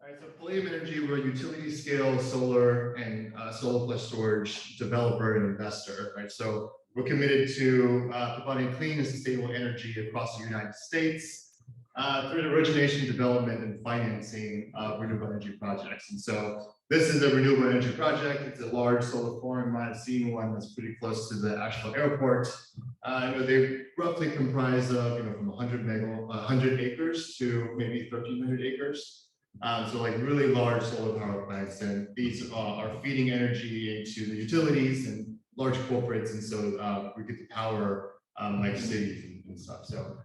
All right, so Palladium Energy, we're a utility scale solar and solar plus storage developer and investor, right? So we're committed to providing clean and sustainable energy across the United States through the origination, development, and financing of renewable energy projects. And so this is a renewable energy project. It's a large solar farm. You might have seen one that's pretty close to the Asheville airport. They roughly comprise of from 100 acres to maybe 1,300 acres. So like really large solar power plants, and these are feeding energy into the utilities and large corporates, and so we get to power like cities and stuff. So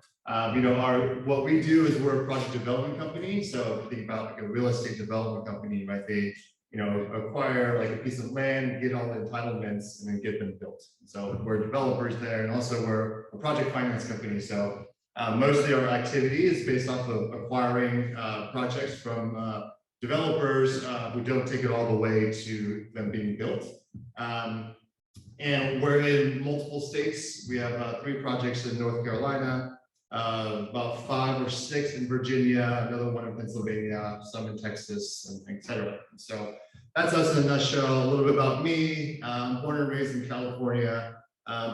what we do is we're a project development company. So think about like a real estate development company, right? They acquire like a piece of land, get all the entitlements, and then get them built. So we're developers there, and also we're a project finance company. So mostly our activity is based off of acquiring projects from developers who don't take it all the way to them being built. And we're in multiple states. We have 3 projects in North Carolina, about 5 or 6 in Virginia, another one in Pennsylvania, some in Texas, and et cetera. So that's us in a nutshell. A little bit about me. I'm born and raised in California.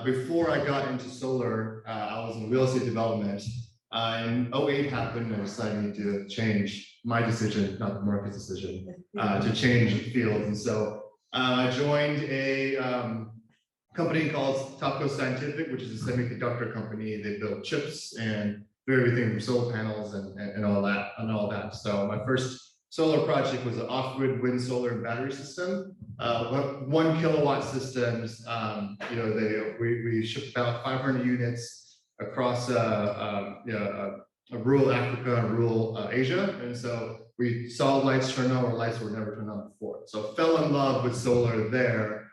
Before I got into solar, I was in real estate development. In 08 happened, and I decided to change my decision, not the market's decision, to change fields. And so I joined a company called Topco Scientific, which is a semiconductor company. They build chips and do everything from solar panels and all that. So my first solar project was an off-grid wind, solar, and battery system. 1 kilowatt systems. We shipped about 500 units across rural Africa and rural Asia, and so we saw lights turn on where lights were never turned on before. So fell in love with solar there.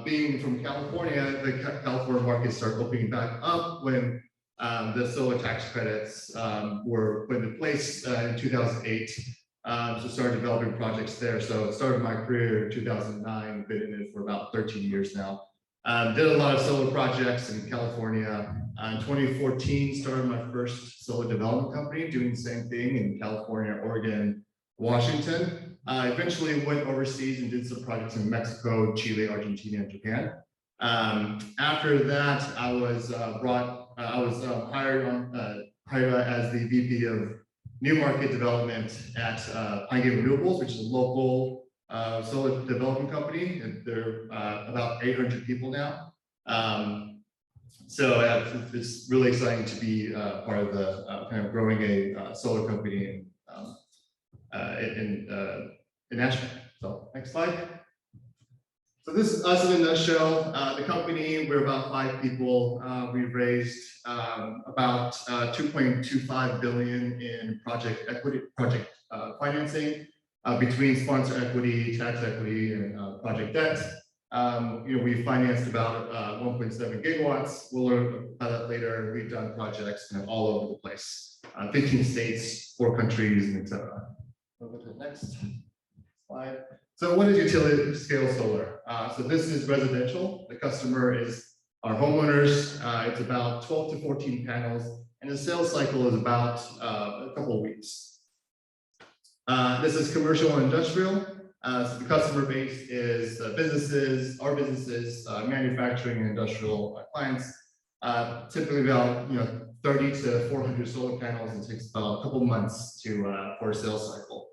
Being from California, the California market started opening back up when the solar tax credits were put into place in 2008. So started developing projects there. So started my career in 2009, been in it for about 13 years now. Did a lot of solar projects in California. In 2014, started my first solar development company, doing the same thing in California, Oregon, Washington. I eventually went overseas and did some projects in Mexico, Chile, Argentina, and Japan. After that, I was hired as the VP of New Market Development at Palladium Renewables, which is a local solar development company. And they're about 800 people now. So it's really exciting to be part of the kind of growing a solar company in Asheville. So next slide. So this is us in a nutshell. The company, we're about 5 people. We've raised about 2.25 billion in project financing between sponsor equity, tax equity, and project debt. We financed about 1.7 gigawatts. We'll learn about that later. We've done projects kind of all over the place, 15 states, 4 countries, and etc. We'll go to the next slide. So what is utility scale solar? So this is residential. The customer is our homeowners. It's about 12 to 14 panels, and the sales cycle is about a couple of weeks. This is commercial and industrial. So the customer base is businesses, our businesses, manufacturing and industrial clients. Typically about 30 to 400 solar panels. It takes about a couple months for a sales cycle.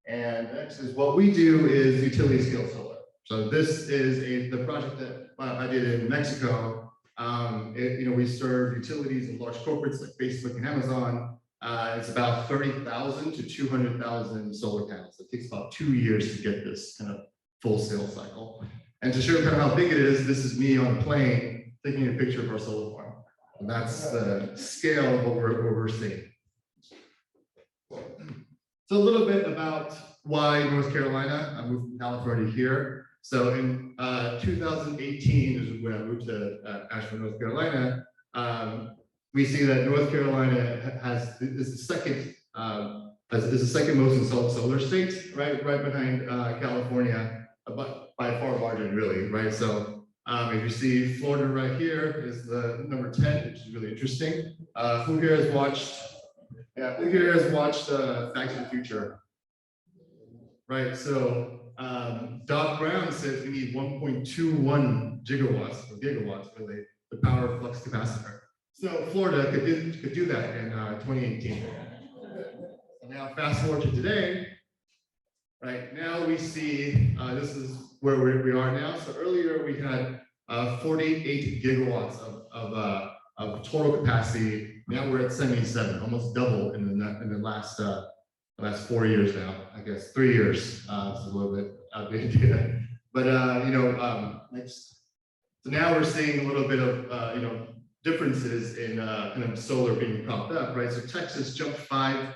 And next is what we do is utility scale solar. So this is the project that I did in Mexico. We serve utilities and large corporates like Facebook and Amazon. It's about 30,000 to 200,000 solar panels. It takes about 2 years to get this kind of full sales cycle. And to show kind of how big it is, this is me on a plane taking a picture of our solar farm. And that's the scale of what we're seeing. So a little bit about why North Carolina. I moved from California here. So in 2018 is when I moved to Asheville, North Carolina. We see that North Carolina is the second most installed solar state, right behind California, but by far margin, really, right? So if you see Florida right here is the number 10, which is really interesting. Who here has watched Facts of the Future? right? So Doc Brown says we need 1.21 gigawatts or gigawatts for the power flux capacitor. So Florida could do that in 2018. And now fast forward to today, right? Now we see this is where we are now. So earlier we had 48 gigawatts of total capacity. Now we're at 77, almost double in the last 4 years now. I guess 3 years. It's a little bit outdated data, but so now we're seeing a little bit of differences in kind of solar being propped up, right? So Texas jumped five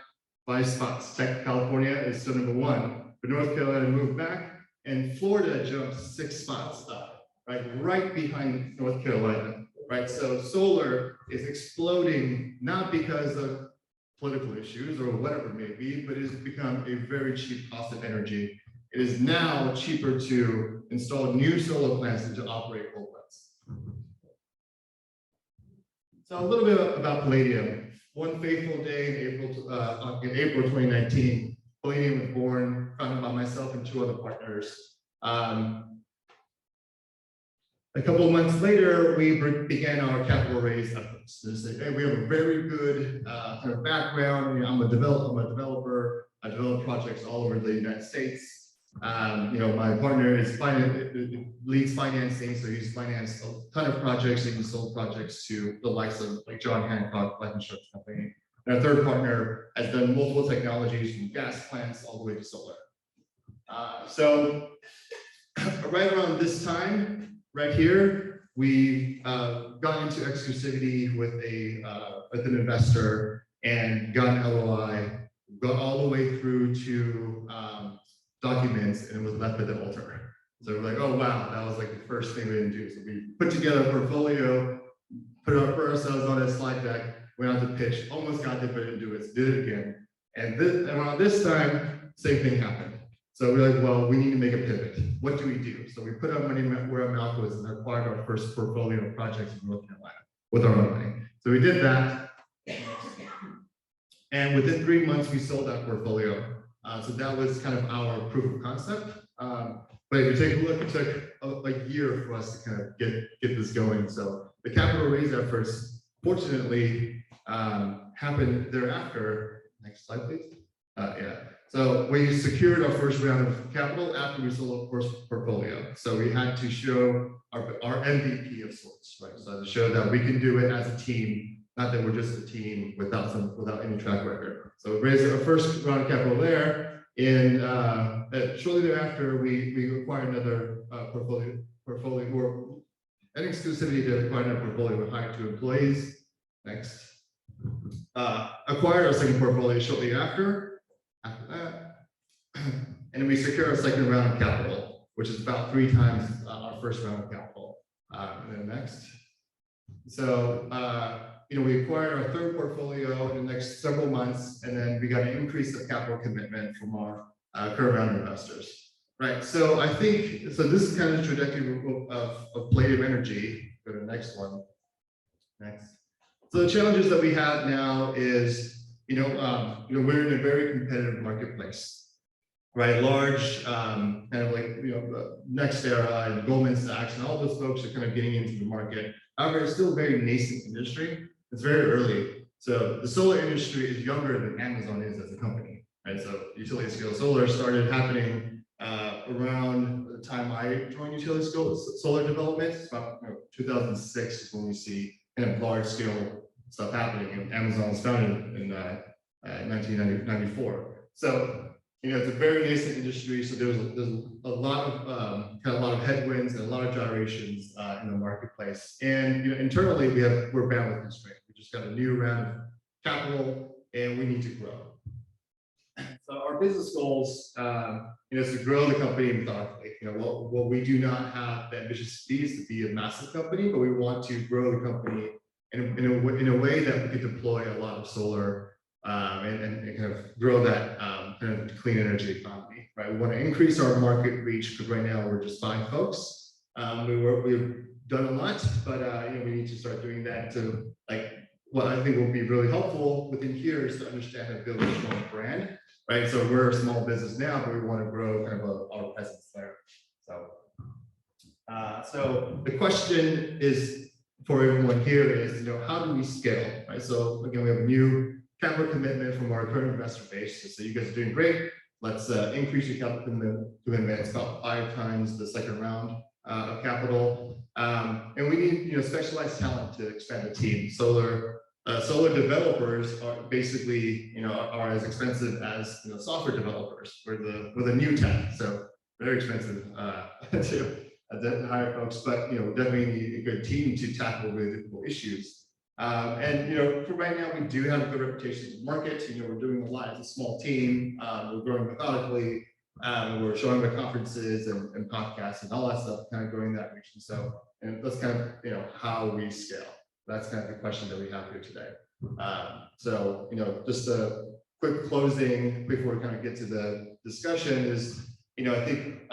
spots. California is still #1, but North Carolina moved back, and Florida jumped 6 spots up, right behind North Carolina, right? So solar is exploding, not because of political issues or whatever it may be, but it has become a very cheap cost of energy. It is now cheaper to install new solar plants than to operate coal plants. So a little bit about Palladium. One fateful day in April 2019, Palladium was born, founded by myself and 2 other partners. A couple of months later, we began our capital raise efforts. So say, hey, we have a very good kind of background. I'm a developer. I develop projects all over the United States. My partner is leads financing, so he's financed a ton of projects and sold projects to the likes of like John Hancock Life Insurance Company. And our third partner has done multiple technologies from gas plants all the way to solar. So right around this time, right here, we got into exclusivity with an investor and got an LOI, got all the way through to documents, and it was left at the altar. So we're like, oh wow, that was like the first thing we didn't do. So we put together a portfolio, put ourselves on a slide deck, went out to pitch, almost got it, but didn't do it, so did it again. And around this time, same thing happened. So we're like, well, we need to make a pivot. What do we do? So we put our money where our mouth was and acquired our first portfolio of projects in North Carolina with our own money. So we did that. And within 3 months, we sold that portfolio. So that was kind of our proof of concept. But if you take a look, it took a year for us to kind of get this going. So the capital raise efforts, fortunately, happened thereafter. Next slide, please. Yeah. So we secured our first round of capital after we sold our first portfolio. So we had to show our MVP of sorts, right? So to show that we can do it as a team, not that we're just a team without any track record. So we raised our first round of capital there. And shortly thereafter, we acquired another portfolio or an exclusivity to acquire another portfolio. We hired 2 employees. Next. Acquired our second portfolio shortly after that. And then we secured our second round of capital, which is about 3 times our first round of capital. And then next. So, we acquired our third portfolio in the next several months, and then we got an increase of capital commitment from our current round investors. Right. So I think this is kind of the trajectory of Palladium Energy. Go to the next one. Next. So the challenges that we have now is, we're in a very competitive marketplace, right? Large, kind of like, NextEra and Goldman Sachs and all those folks are kind of getting into the market. However, it's still a very nascent industry. It's very early. So the solar industry is younger than Amazon is as a company, right? So utility scale solar started happening around the time I joined utility scale solar development. It's about 2006 is when we see kind of large scale stuff happening, and Amazon was founded in 1994. So it's a very nascent industry. So there's a lot of headwinds and a lot of gyrations in the marketplace. And internally we're bandwidth constrained. We just got a new round of capital, and we need to grow. So our business goals is to grow the company methodically. What we do not have the ambitious fees to be a massive company, but we want to grow the company in a way that we could deploy a lot of solar and kind of grow that kind of clean energy economy, right? We want to increase our market reach because right now we're just 5 folks. We've done a lot, but we need to start doing that to what I think will be really helpful within here is to understand and build a strong brand, right? So we're a small business now, but we want to grow kind of our presence there. So the question is for everyone here is, how do we scale, right? So again, we have a new capital commitment from our current investor base. So you guys are doing great. Let's increase your capital commitment. It's about 5 times the second round of capital. And we need, specialized talent to expand the team. Solar developers are basically, are as expensive as software developers for the new tech. So very expensive to hire folks, but definitely need a good team to tackle really difficult issues. And for right now, we do have a good reputation in the market. We're doing a lot as a small team. We're growing methodically. We're showing at conferences and podcasts and all that stuff, kind of growing that region. So, and that's kind of how we scale. That's kind of the question that we have here today. So just a quick closing before we kind of get to the discussion is, I think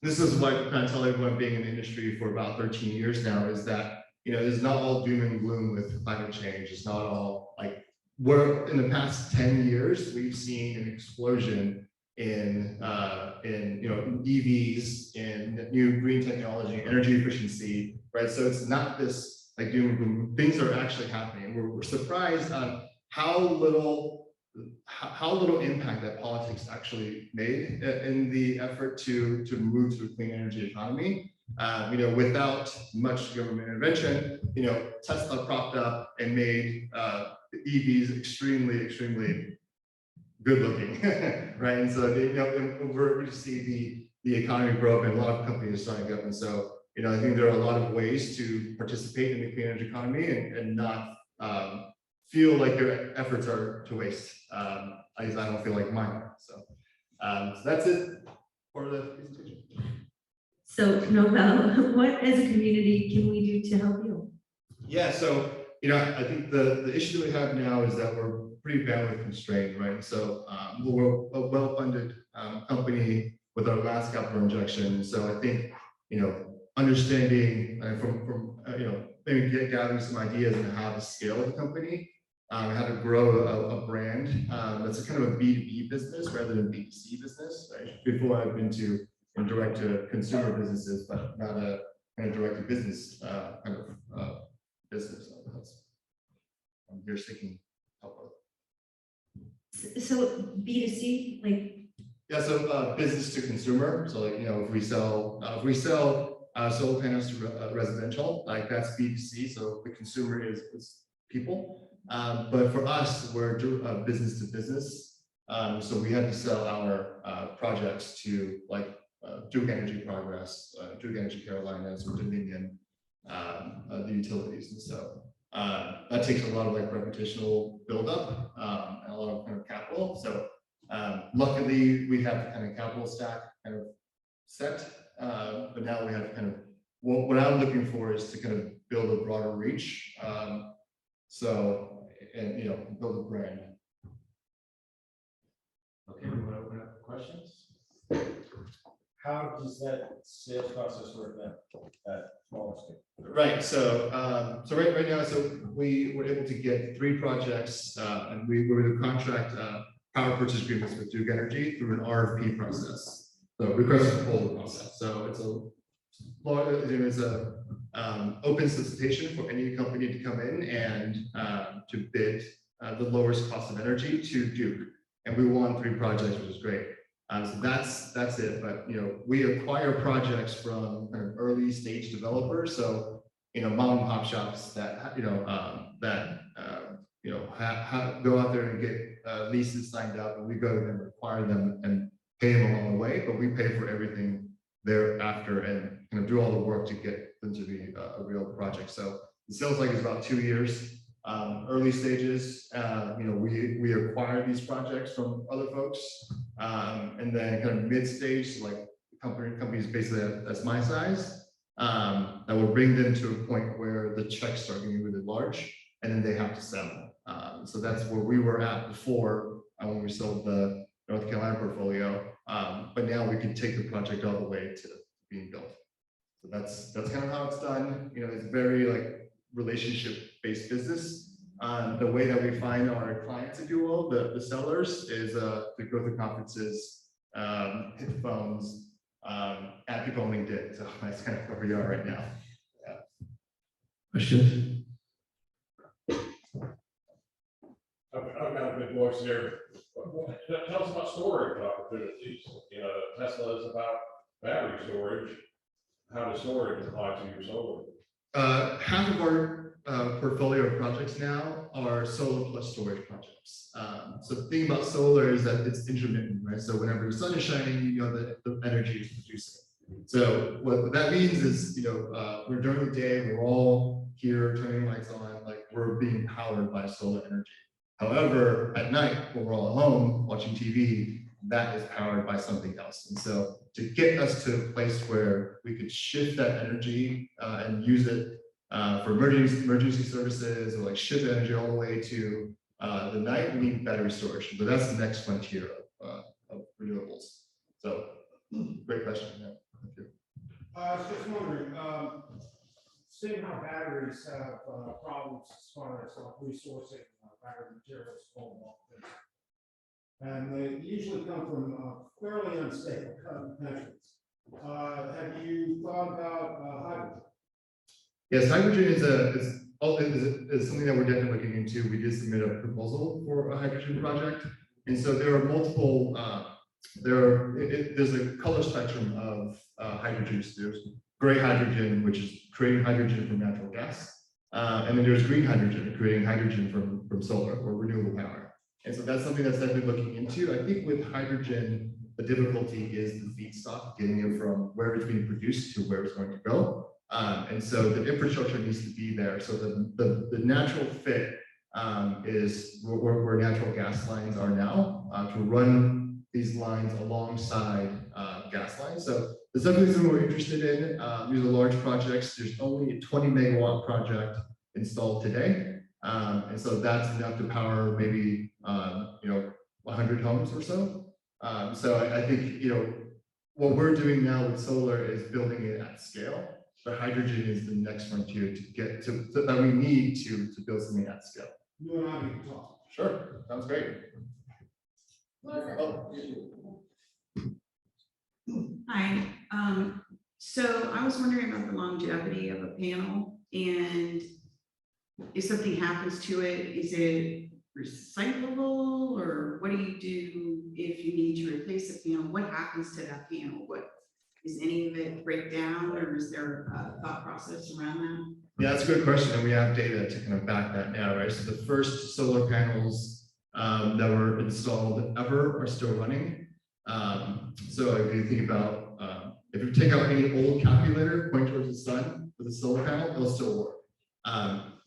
this is what I kind of tell everyone being in the industry for about 13 years now is that it's not all doom and gloom with climate change. It's not all like we're in the past 10 years we've seen an explosion in EVs, in new green technology, energy efficiency, right? So it's not this like doom and gloom. Things are actually happening. We're surprised on how little impact that politics actually made in the effort to move to a clean energy economy. Without much government intervention, Tesla propped up and made EVs extremely good looking, right? And so we see the economy grow up and a lot of companies are starting up. And so, I think there are a lot of ways to participate in the clean energy economy and not feel like your efforts are to waste. At least I don't feel like mine are. So that's it for the presentation. So Nobel, what as a community can we do to help you? Yeah, so I think the issue that we have now is that we're pretty bandwidth constrained, right? So we're a well-funded company with our last capital injection. So I think understanding from maybe gathering some ideas on how to scale the company, how to grow a brand that's a kind of a B2B business rather than B2C business. Right? Before I've been in direct to consumer businesses, but not a kind of direct to business kind of business. I'm here seeking help. So B2C, like? Yeah, so business to consumer. So like if we sell solar panels to residential, like that's B2C. So the consumer is people. But for us, we're business to business. So we had to sell our projects to like Duke Energy Progress, Duke Energy Carolinas, or Dominion, the utilities. And so that takes a lot of like reputational buildup and a lot of kind of capital. So luckily we have the kind of capital stack kind of set, but now we have kind of what I'm looking for is to kind of build a broader reach. And build a brand. Okay, we want to open up for questions. How does that sales process work at smaller scale? Right. So right now, so we were able to get 3 projects, and we were able to contract power purchase agreements with Duke Energy through an RFP process. So request for proposal process. So it's a open solicitation for any company to come in and to bid the lowest cost of energy to Duke. And we won 3 projects, which is great. So that's it. But we acquire projects from kind of early stage developers. So mom and pop shops that go out there and get leases signed up, and we go to them, acquire them, and pay them along the way. But we pay for everything thereafter and kind of do all the work to get them to be a real project. So the sales cycle is about 2 years. Early stages, we acquire these projects from other folks, and then kind of mid stage, like companies basically that's my size, that will bring them to a point where the checks start getting really large, and then they have to sell. So that's where we were at before when we sold the North Carolina portfolio, but now we can take the project all the way to being built. So that's kind of how it's done. It's very like relationship-based business. The way that we find our clients, if you will, the sellers, is to go through conferences, hit the phones, add people on LinkedIn. So that's kind of where we are right now. Yeah. Questions? I've got a good voice here. Tell us about storage opportunities. You know, Tesla is about battery storage. How does storage apply to your solar? Half of our portfolio of projects now are solar plus storage projects. So the thing about solar is that it's intermittent, right? So whenever the sun is shining, you know the energy is producing. So what that means is, you know, we're during the day, we're all here turning lights on, like we're being powered by solar energy. However, at night, when we're all at home watching TV, that is powered by something else. And so to get us to a place where we could shift that energy and use it for emergency services, or like shift energy all the way to the night, we need battery storage. But that's the next frontier of renewables. So great question. Yeah. Thank you. I was just wondering, seeing how batteries have problems as far as resourcing battery materials, and they usually come from fairly unstable countries. Have you thought about hydrogen? Yes, hydrogen is something that we're definitely looking into. We did submit a proposal for a hydrogen project, and so there are multiple. There's a color spectrum of hydrogens. There's gray hydrogen, which is creating hydrogen from natural gas, and then there's green hydrogen, creating hydrogen from solar or renewable power. And so that's something that's definitely looking into. I think with hydrogen, the difficulty is the feedstock, getting it from where it's being produced to where it's going to go. And so the infrastructure needs to be there. So the natural fit is where natural gas lines are now to run these lines alongside gas lines. So there's definitely something we're interested in. These are large projects. There's only a 20 megawatt project installed today. And so that's enough to power maybe, 100 homes or so. So I think, what we're doing now with solar is building it at scale. But hydrogen is the next frontier to get to that we need to build something at scale. You and I need to talk. Sure, sounds great. Oh, Hi, so I was wondering about the longevity of a panel, and if something happens to it, is it recyclable, or what do you do if you need to replace a panel? What happens to that panel? What is any of it break down, or is there a thought process around that? Yeah, that's a good question, and we have data to kind of back that now, right? So the first solar panels that were installed ever are still running. So if you think about if you take out any old calculator, point towards the sun with a solar panel, it'll still work.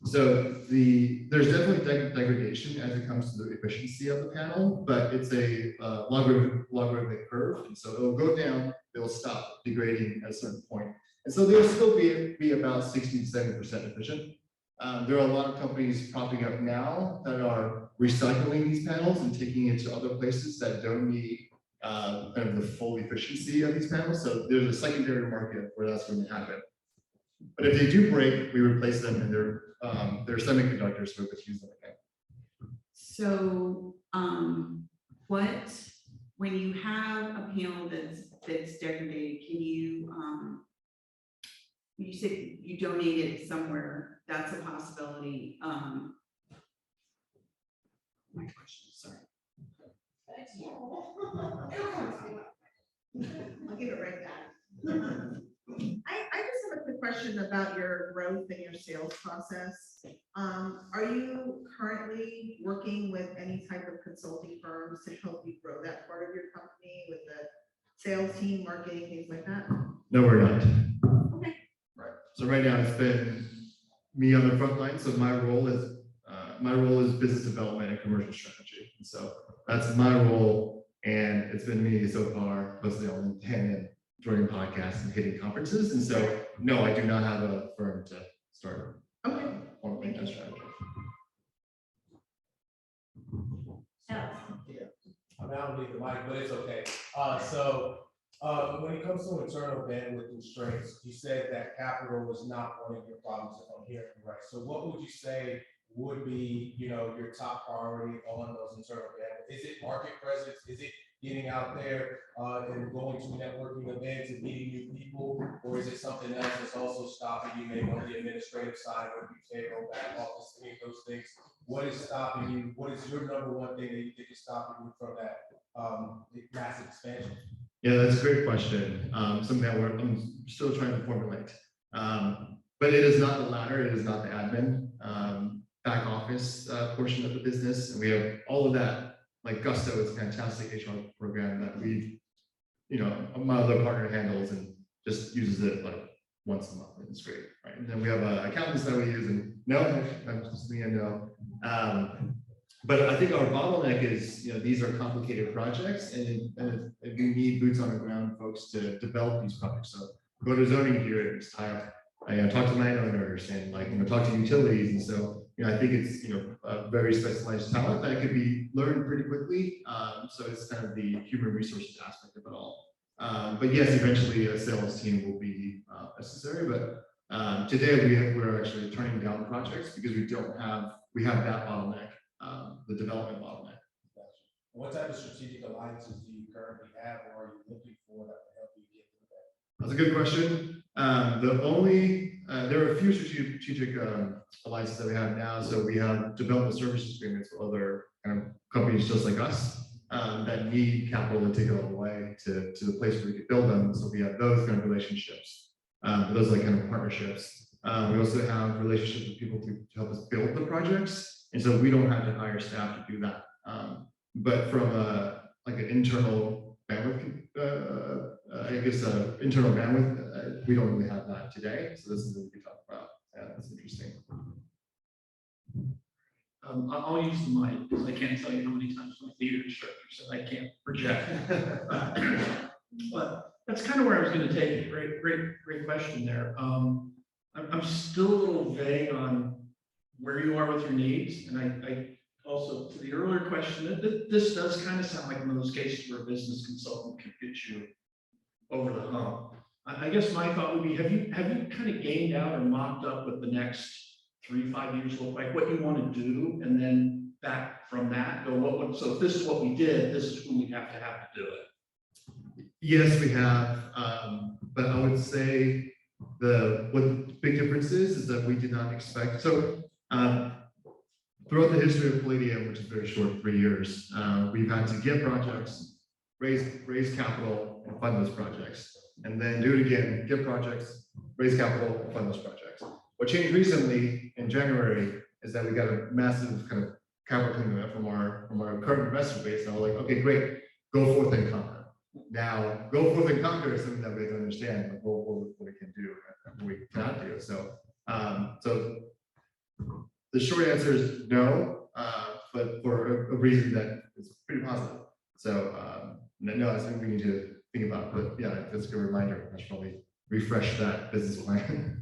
So there's definitely degradation as it comes to the efficiency of the panel, but it's a logarithmic curve, and so it'll go down, it'll stop degrading at a certain point. And so they'll still be about 60 to 70% efficient. There are a lot of companies popping up now that are recycling these panels and taking it to other places that don't need kind of the full efficiency of these panels. So there's a secondary market where that's going to happen. But if they do break, we replace them, and they're semiconductors, so we just use them again. So, when you have a panel that's degraded, can you, you said you donate it somewhere, that's a possibility. My question, sorry. I'll give it right back. I just have a quick question about your growth and your sales process. Are you currently working with any type of consulting firms to help you grow that part of your company with the sales team, marketing, things like that? No, we're not. Okay. Right. So right now it's been me on the front line. So my role is business development and commercial strategy. And so that's my role, and it's been me so far, mostly on LinkedIn and joining podcasts and hitting conferences. And so, no, I do not have a firm to start. Okay. On LinkedIn strategy. Alex. I mean, I don't need the mic, but it's okay. So When it comes to internal bandwidth constraints, you said that capital was not one of your problems, if I'm hearing you right. So what would you say would be, your top priority on those internal bandwidth? Is it market presence? Is it getting out there and going to networking events and meeting new people? Or is it something else that's also stopping you, maybe on the administrative side, whether you payroll, back office, any of those things? What is stopping you? What is your number one thing that you think is stopping you from that massive expansion? Yeah, that's a great question. Something that I'm still trying to formulate. But it is not the latter, it is not the admin, back office portion of the business. And we have all of that, like Gusto is a fantastic HR program that we, my other partner handles and just uses it like once a month, and it's great, right? And then we have accountants that we use, and no, I'm just me and no. But I think our bottleneck is, these are complicated projects, and we need boots on the ground folks to develop these projects. So go to zoning hearings, talk to landowners, and talk to utilities. And so, I think it's a very specialized talent that could be learned pretty quickly. So it's kind of the human resources aspect of it all. But yes, eventually a sales team will be necessary. But today we're actually turning down projects because we have that bottleneck. The development bottleneck. What type of strategic alliances do you currently have, or are you looking for that will help you get through that? That's a good question. There are a few strategic alliances that we have now. So we have development services agreements with other kind of companies just like us that need capital to take it all the way to the place where we could build them. So we have those kind of relationships, those like kind of partnerships. We also have relationships with people to help us build the projects. And so we don't have to hire staff to do that. But from an internal bandwidth, internal bandwidth, we don't really have that today. So this is what we can talk about. Yeah, that's interesting. I'll use the mic because I can't tell you how many times my theater instructor said I can't project. But that's kind of where I was going to take it. Great question there. I'm still a little vague on where you are with your needs. And I also, to the earlier question, this does kind of sound like one of those cases where a business consultant can get you over the hump. I guess my thought would be, have you kind of gained out or mocked up what the next 3-5 years look like, what you want to do, and then back from that, go, so if this is what we did, this is who we have to do it. Yes, we have. But I would say what the big difference is that we did not expect. So throughout the history of Palladium, which is very short, 3 years, we've had to get projects, raise capital, and fund those projects, and then do it again, get projects, raise capital, and fund those projects. What changed recently in January is that we got a massive kind of capital commitment from our current investor base, and we're like, okay, great, go forth and conquer. Now, go forth and conquer is something that we have to understand what we can do and what we cannot do. So, the short answer is no, but for a reason that is pretty positive. So no, that's something we need to think about. But yeah, that's a good reminder. I should probably refresh that business plan.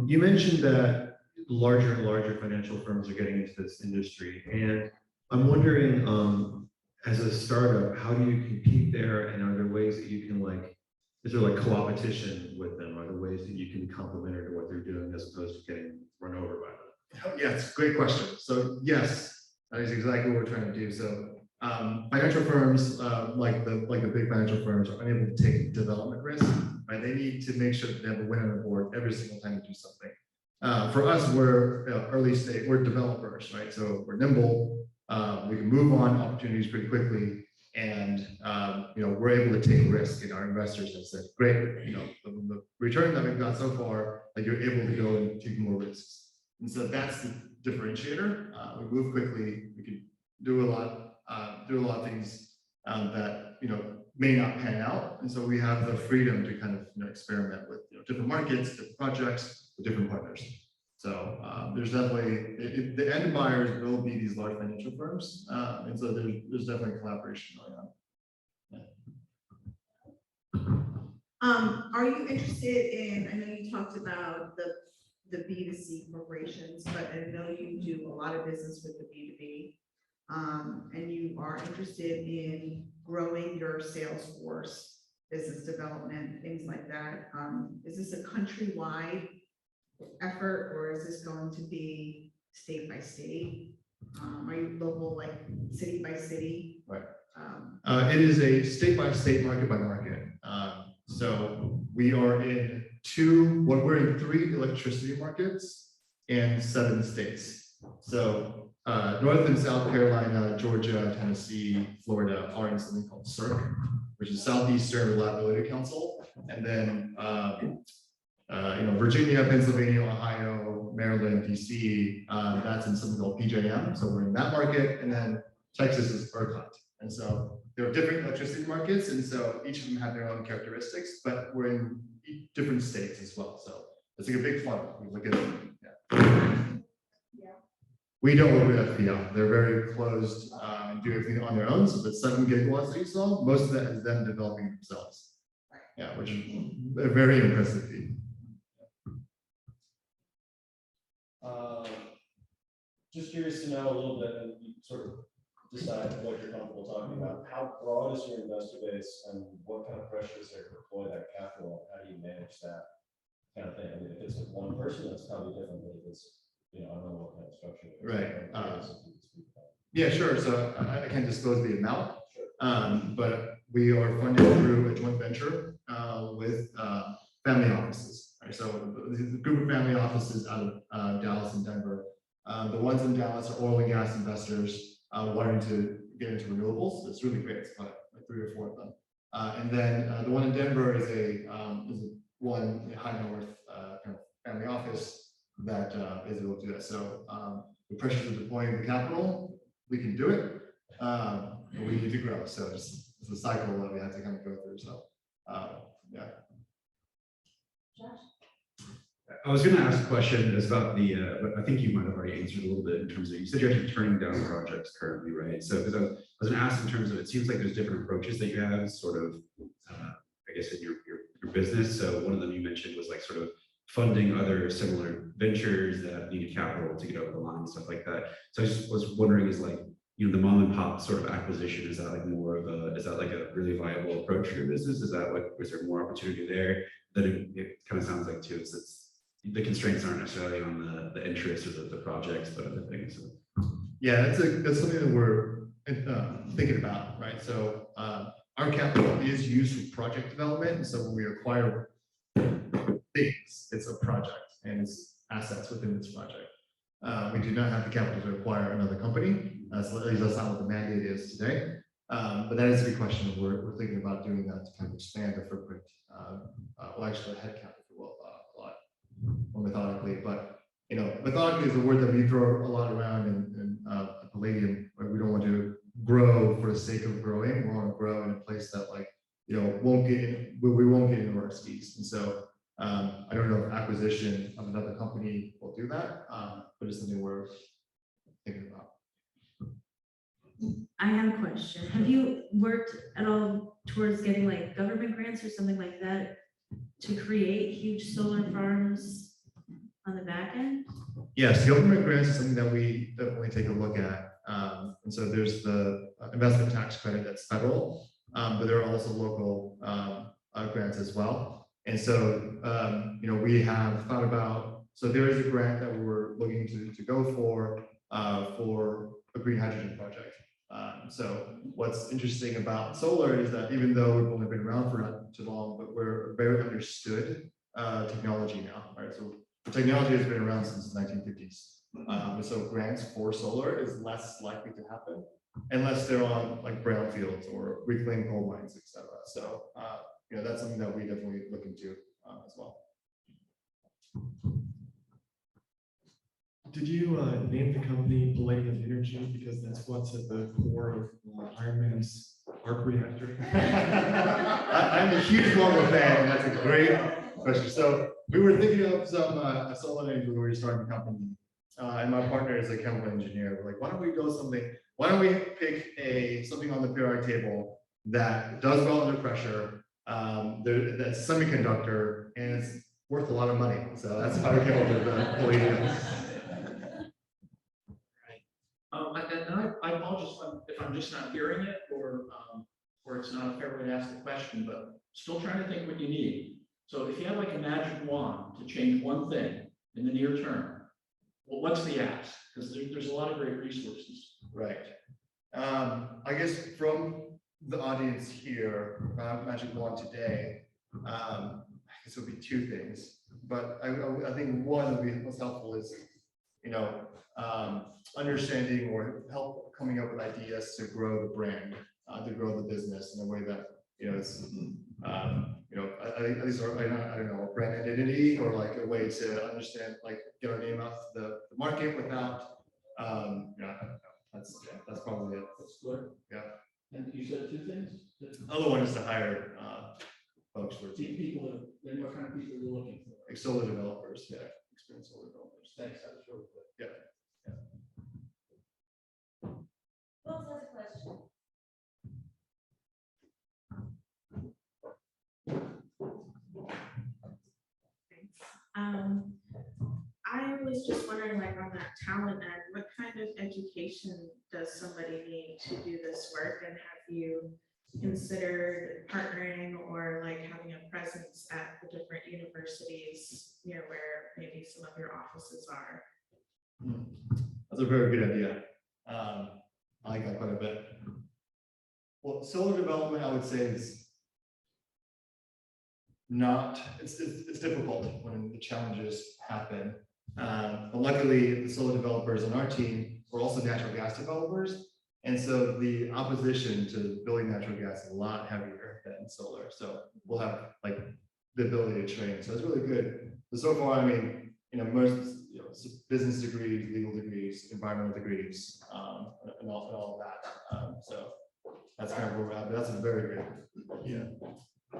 You mentioned that larger and larger financial firms are getting into this industry, and I'm wondering, as a startup, how do you compete there? And are there ways that you can is there co-opetition with them? Are there ways that you can complement to what they're doing as opposed to getting run over by them? Yes, great question. So yes, that is exactly what we're trying to do. So financial firms, like the big financial firms, are unable to take development risk. Right? They need to make sure that they have a win on the board every single time they do something. For us, we're early stage, we're developers, right? So we're nimble. We can move on opportunities pretty quickly, and we're able to take risk. And our investors have said, great, the return that we've got so far, you're able to go and take more risks. And so that's the differentiator. We move quickly. We can do a lot of things that may not pan out, and so we have the freedom to kind of experiment with different markets, different projects, with different partners. So there's definitely the end buyers will be these large financial firms, and so there's definitely collaboration going on. Are you interested in? I know you talked about the B2C corporations, but I know you do a lot of business with the B2B. and you are interested in growing your sales force, business development, things like that, is this a countrywide effort, or is this going to be state by state? Are you local, like city by city? Right. It is a state by state, market by market. So we are in we're in 3 electricity markets and 7 states. So North and South Carolina, Georgia, Tennessee, Florida are in something called CERC, which is Southeastern Reliability Council. And then Virginia, Pennsylvania, Ohio, Maryland, DC, that's in something called PJM. So we're in that market, and then Texas is ERCOT. And so there are different electricity markets, and so each of them have their own characteristics, but we're in different states as well. So it's like a big funnel. We look at it. Yeah. We don't work with FPL. They're very closed and do everything on their own. So the 7 gigawatts that you saw, most of that is them developing themselves. Yeah, which is a very impressive feat. Just curious to know a little bit, and you sort of decide what you're comfortable talking about. How broad is your investor base, and what kind of pressure is there to deploy that capital? How do you manage that kind of thing? I mean, if it's with one person, that's probably different than if it's, I don't know what kind of structure. Right. Yeah, sure. So I can't disclose the amount, but we are funded through a joint venture with family offices. Right? So the group of family offices out of Dallas and Denver. The ones in Dallas are oil and gas investors wanting to get into renewables. It's really great. It's like 3 or 4 of them. And then the one in Denver is a high net worth kind of family office that is able to do that. So the pressures of deploying the capital, we can do it, but we need to grow. So it's a cycle that we have to kind of go through. So yeah. I was going to ask a question that's about but I think you might have already answered a little bit in terms of, you said you're actually turning down projects currently, right? So because I was going to ask in terms of, it seems like there's different approaches that you have sort of, I guess, in your business. So one of them you mentioned was like sort of funding other similar ventures that needed capital to get over the line and stuff like that. So I just was wondering, is like, the mom and pop sort of acquisition, is that like more of is that like a really viable approach for your business? Is that like, is there more opportunity there? Then it kind of sounds like too, it's the constraints aren't necessarily on the interest or the projects, but other things. So. Yeah, that's something that we're thinking about, right? So our capital is used for project development, and so when we acquire things, it's a project and it's assets within this project. We do not have the capital to acquire another company. At least that's not what the mandate is today. But that is a good question. We're thinking about doing that to kind of expand the footprint. Well, actually, headcount, if you will, a lot more methodically. But methodically is a word that we throw a lot around in Palladium, where we don't want to grow for the sake of growing. We want to grow in a place that we won't get into our skis. And so I don't know if acquisition of another company will do that, but it's something we're thinking about. I have a question. Have you worked at all towards getting like government grants or something like that to create huge solar farms on the back end? Yes, government grants is something that we definitely take a look at. And so there's the investment tax credit that's federal, but there are also local grants as well. And so, we have thought about, so there is a grant that we're looking to go for a green hydrogen project. So what's interesting about solar is that even though we've only been around for not too long, but we're very understood technology now, right? So the technology has been around since the 1950s. And so grants for solar is less likely to happen unless they're on like brownfields or reclaimed coal mines, et cetera. So, that's something that we definitely look into as well. Did you name the company Palladium Energy because that's what's at the core of Iron Man's arc reactor? I'm a huge Marvel fan, and that's a great question. So we were thinking of some solar energy when we were starting the company, and my partner is a chemical engineer. We're like, why don't we go something? Why don't we pick something on the periodic table that does well under pressure, that's semiconductor, and it's worth a lot of money. So that's how we came up with Palladium. And I apologize just not hearing it, or it's not a fair way to ask the question, but still trying to think what you need. So if you have like a magic wand to change one thing in the near term, well, what's the ask? Because there's a lot of great resources. Right. I guess from the audience here, Magic Wand today, I guess it would be two things. But I think one that would be most helpful is, understanding or help coming up with ideas to grow the brand, to grow the business in a way that, it's, at least, I don't know, a brand identity or like a way to understand, like get our name out to the market without, that's probably it. That's good. Yeah. And you said two things? Other one is to hire folks for People, then what kind of people are you looking for? like solar developers, yeah, experienced solar developers. Thanks, that was really good. Yeah. Who else has a question? I was just wondering, like on that talent end, what kind of education does somebody need to do this work? And have you considered partnering or like having a presence at the different universities near where maybe some of your offices are? That's a very good idea. I like that quite a bit. Well, solar development, I would say, is not, it's difficult when the challenges happen. But luckily, the solar developers on our team were also natural gas developers. And so the opposition to building natural gas is a lot heavier than solar. So we'll have like the ability to train. So it's really good. But so far, I mean, most business degrees, legal degrees, environmental degrees, and all of that. So that's kind of where we're at. But that's a very good,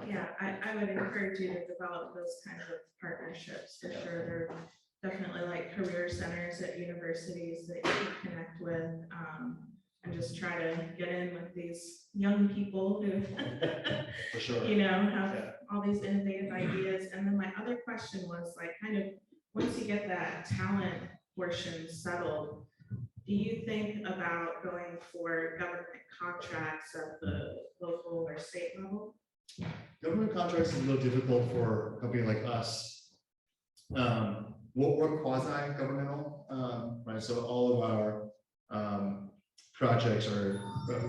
Yeah, I would encourage you to develop those kinds of partnerships for sure. They're definitely like career centers at universities that you can connect with. And just try to get in with these young people who for sure. have all these innovative ideas. And then my other question was like, kind of, once you get that talent portion settled, do you think about going for government contracts at the local or state level? Government contracts is a little difficult for a company like us. We're quasi-governmental, right? So all of our projects are,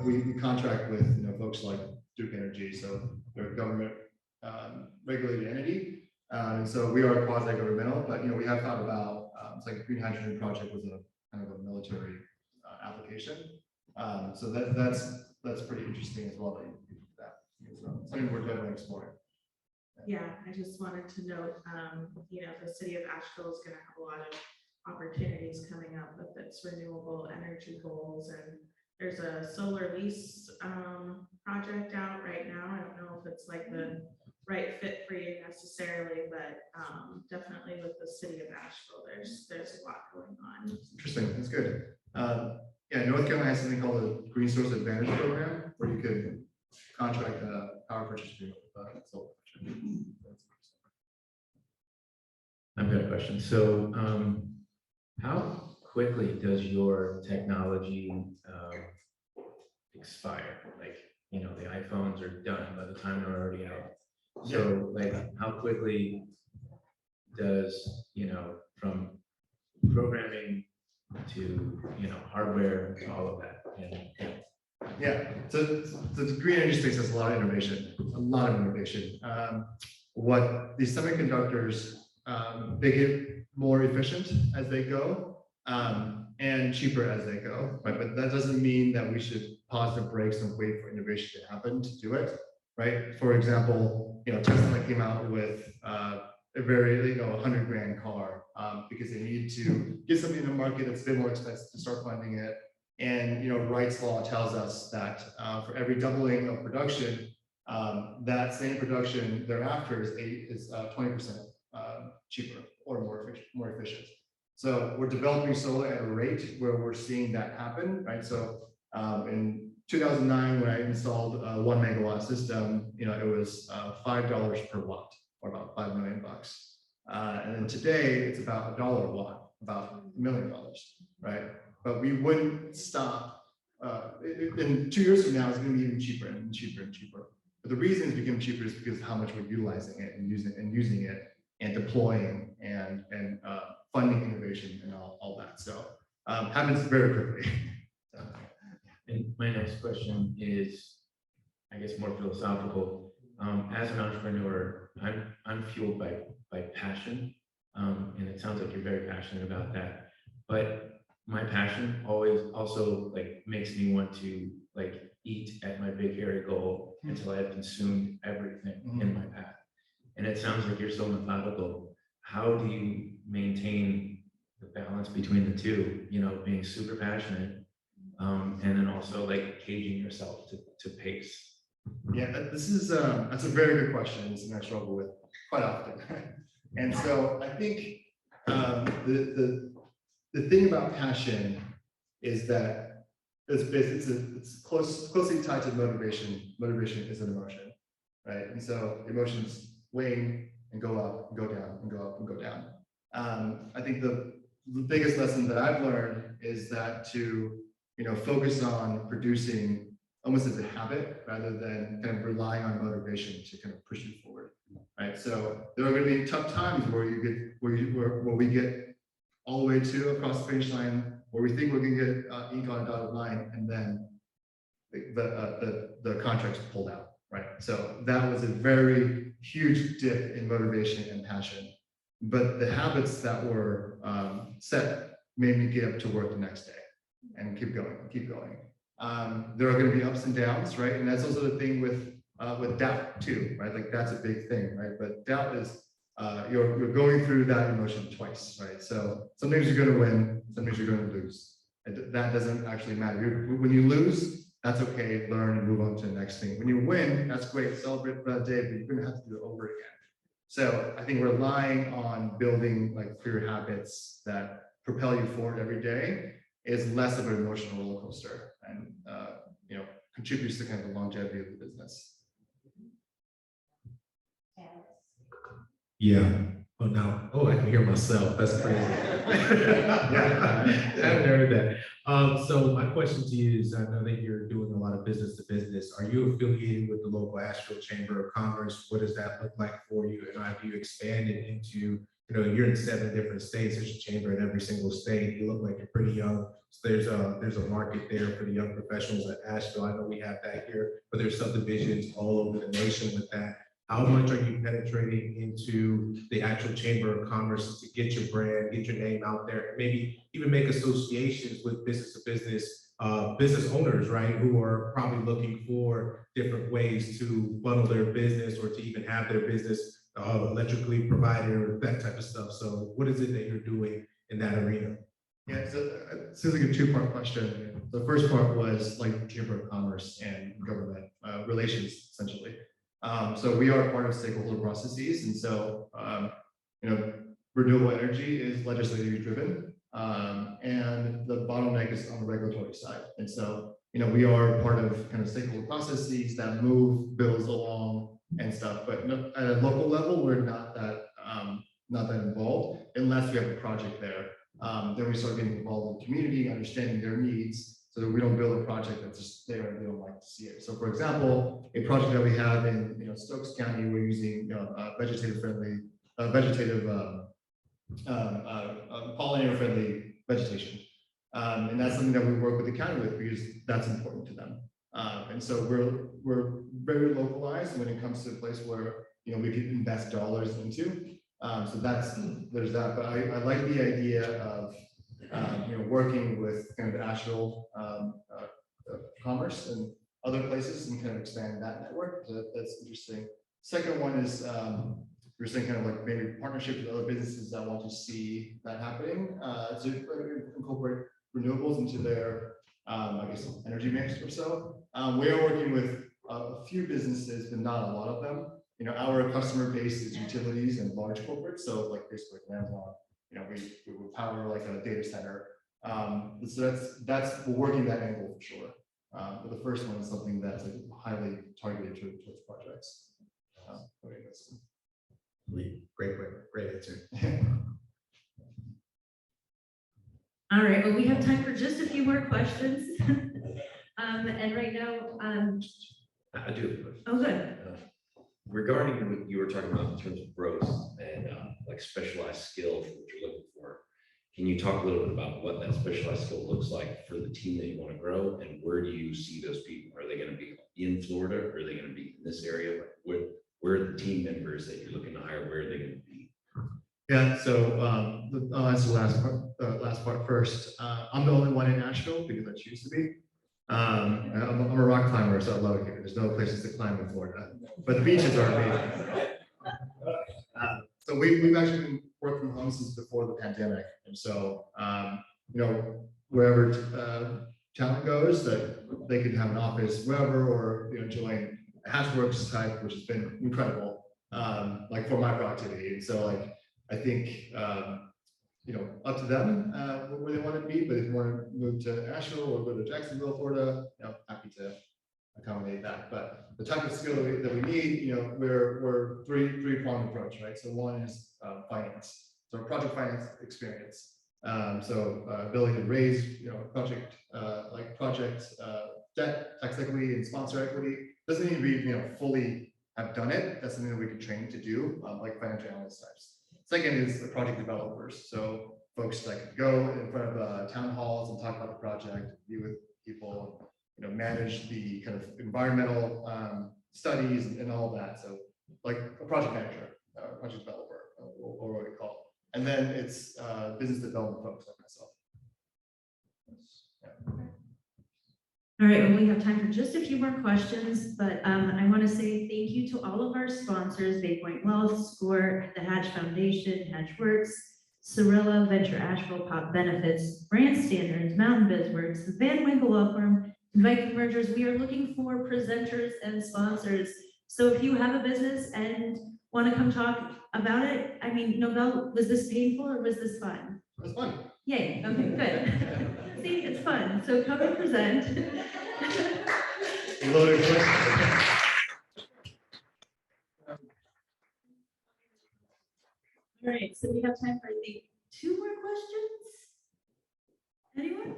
we contract with folks like Duke Energy, so they're a government regulated entity. And so we are quasi-governmental, but we have thought about it's like a green hydrogen project was a kind of a military application. So that's pretty interesting as well. That you do that. So something we're definitely exploring. Yeah, I just wanted to note, the city of Asheville is going to have a lot of opportunities coming up with its renewable energy goals, and there's a solar lease project out right now. I don't know if it's like the right fit for you necessarily, but definitely with the city of Asheville, there's a lot going on. Interesting. That's good. Yeah, North Carolina has something called the Green Source Advantage Program, where you could contract a power purchase agreement with solar. I've got a question. So, how quickly does your technology expire? Like, the iPhones are done by the time they're already out. So, like, how quickly does, from programming to, hardware to all of that? Yeah, so the green energy space has a lot of innovation, What these semiconductors, they get more efficient as they go, and cheaper as they go, right? But that doesn't mean that we should pause the brakes and wait for innovation to happen to do it, right? For example, Tesla came out with a very, $100,000 car, because they need to get something in the market that's a bit more expensive to start funding it. And Wright's law tells us that for every doubling of production, that same production thereafter is 20% cheaper or more efficient. So we're developing solar at a rate where we're seeing that happen, right? So in 2009, when I installed a 1 megawatt system, it was $5 per watt, or about $5 million. And then today it's about $1 a watt, about $1 million, right? But we wouldn't stop in 2 years from now, it's gonna be even cheaper and cheaper and cheaper. But the reason it's become cheaper is because of how much we're utilizing it and using it and deploying and funding innovation and all that. So happens very quickly. So, And my next question is, I guess, more philosophical. As an entrepreneur, I'm fueled by passion, and it sounds like you're very passionate about that. But my passion always also like makes me want to like eat at my big hairy goal until I've consumed everything in my path. And it sounds like you're so methodical. How do you maintain the balance between the two? You know, being super passionate, and then also like caging yourself to pace. yeah, this is that's a very good question. It's something I struggle with quite often. And so I think the thing about passion is that it's closely tied to motivation. Motivation is an emotion, right? And so emotions wane and go up and go down and go up and go down. I think the biggest lesson that I've learned is that to focus on producing almost as a habit rather than kind of relying on motivation to kind of push you forward, right? So there are going to be tough times where we get all the way to across the finish line where we think we're going to get ink on a dotted line, and then the contract's pulled out, right? So that was a very huge dip in motivation and passion. But the habits that were set made me get up to work the next day and keep going, keep going. There are going to be ups and downs, right? And that's also the thing with doubt too, right? Like that's a big thing, right? But doubt is you're going through that emotion twice, right? So sometimes you're going to win, sometimes you're going to lose. And that doesn't actually matter. When you lose, that's okay. Learn and move on to the next thing. When you win, that's great. Celebrate for that day, but you're going to have to do it over again. So I think relying on building like clear habits that propel you forward every day is less of an emotional roller coaster and contributes to kind of the longevity of the business. Yeah. Oh, now, I can hear myself. That's crazy. I haven't heard that. So my question to you is, I know that you're doing a lot of business to business. Are you affiliated with the local Asheville Chamber of Commerce? What does that look like for you? And have you expanded into, you're in 7 different states. There's a chamber in every single state. You look like you're pretty young. So there's a market there for the young professionals at Asheville. I know we have that here, but there's subdivisions all over the nation with that. How much are you penetrating into the actual Chamber of Commerce to get your brand, get your name out there, and maybe even make associations with business to business owners, right? Who are probably looking for different ways to funnel their business or to even have their business electrically provided or that type of stuff. So what is it that you're doing in that arena? Yeah, so it seems like a 2-part question. The first part was like Chamber of Commerce and government relations, essentially. So we are part of stakeholder processes, and so renewable energy is legislatively driven, and the bottleneck is on the regulatory side. And so we are part of kind of stakeholder processes that move bills along and stuff. But at a local level, we're not that involved unless we have a project there. Then we start getting involved in the community, understanding their needs, so that we don't build a project that's just there and they don't like to see it. So for example, a project that we have in Stokes County, we're using pollinator friendly vegetation. And that's something that we work with the county with because that's important to them. And so we're very localized when it comes to a place where we can invest dollars into. So there's that. But I like the idea of working with kind of Asheville Commerce and other places and kind of expand that network. So that's interesting. Second one is you're saying kind of like maybe partnerships with other businesses that want to see that happening to incorporate renewables into their I guess energy mix or so. We are working with a few businesses, but not a lot of them. Our customer base is utilities and large corporates, so like Facebook and Amazon. We would power like a data center. So that's we're working that angle for sure. But the first one is something that's like highly targeted towards projects. Great answer. All right, well, we have time for just a few more questions. And right now, I do have a question. oh, good. Regarding what you were talking about in terms of growth and like specialized skill for what you're looking for, can you talk a little bit about what that specialized skill looks like for the team that you want to grow, and where do you see those people? Are they going to be in Florida? Or are they going to be in this area? Where are the team members that you're looking to hire? Where are they going to be? Yeah, so I'll answer the last part first. I'm the only one in Asheville because I choose to be. I'm a rock climber, so I love it here. There's no places to climb in Florida, but the beaches are amazing. So we've actually been working from home since before the pandemic, and so wherever talent goes, that they can have an office wherever, or join a Hatchworks type, which has been incredible, like for my productivity. And so I think up to them where they want to be, but if you want to move to Asheville or go to Jacksonville, Florida, happy to accommodate that. But the type of skill that we need, we're three-pronged approach, right? So one is finance, so project finance experience. So ability to raise, project debt, tax equity, and sponsor equity. Doesn't need to be, fully have done it. That's something that we can train to do, like financial analyst types. Second is the project developers. So folks that can go in front of town halls and talk about the project, be with people, manage the kind of environmental studies and all of that. So like a project manager, project developer, or what we call it. And then it's business development folks like myself. All right, well, we have time for just a few more questions, but I want to say thank you to all of our sponsors, Bay Point Wealth, SCORE, the Hatch Foundation, Hatchworks, Cirilla, Venture Asheville, Pop Benefits, Brand Standards, Mountain BizWorks, the Van Winkle Law Firm, and Viking Mergers. We are looking for presenters and sponsors. So if you have a business and want to come talk about it, I mean, Nobel, was this painful or was this fun? It was fun. Yay, okay, good. See, it's fun, so come and present. Loaded question. All right, so we have time for, I think, 2 more questions. Anyone?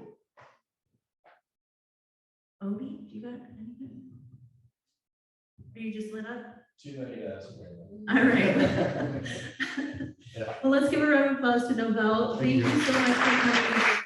Obi, do you got anything? Are you just lit up? Two that you asked. All right. Well, let's give a round of applause to Nobel. Thank you so much for coming.